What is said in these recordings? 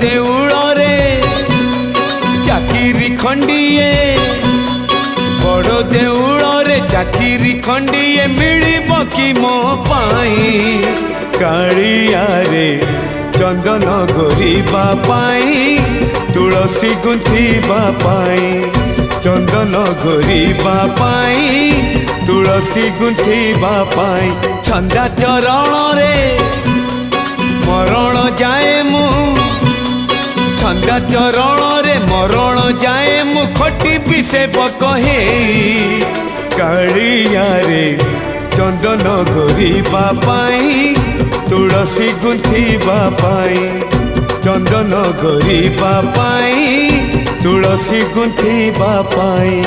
देउल रे चाकिरी खंडिए बड़ देउल रे चाकिरी खंडिए मिलिब कि मो पाई कालिया रे चंदन घोरिबा पाई तुलसी गुंथिबा पाई चंदन घोरिबा पाई तुलसी गुंथिबा पाई छंदा चरण रे मरण जाए मु छंदा चरण रे मरण जाए मु खटी पिसे कहे कालिया रे चंदन घोरिबा पाई तुलसी गुंथिबा पाई चंदन घोरिबा पाई तुलसी गुंथिबा पाई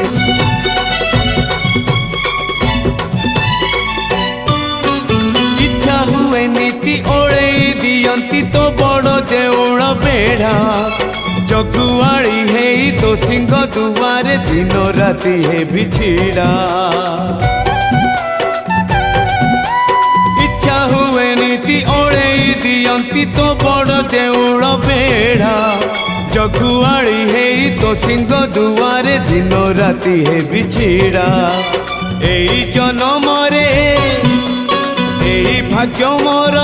इच्छा हुए नीति ओले दियंती तो बड़ देउल बेढ़ा जगुआड़ी है तो सिंह दुआरे दिन राति है बिछिड़ा इच्छा हुए नीति ओले दियंती तो बड़ देउल बेढ़ा जगुआड़ी है तो सिंह दुआरे दिन राति है बिछिड़ा एई जन्म रे एई भाग्य मोर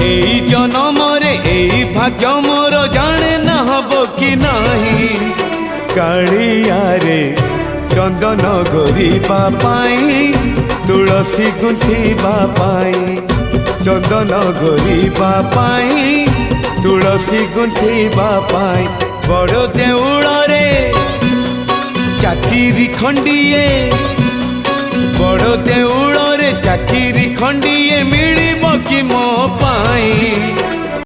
एई जन्म रे एई भाग्य मोर जाने न हबो कि नाही कालिया रे चंदन घोरिबा पाई तुलसी गुंथिबा पाई चंदन घोरिबा पाई तुलसी गुंथिबा पाई बड़ देउल रे चाकिरी खंडिए बड़ देउल रे चाकिरी खंडिए मिलिब कि मो पाई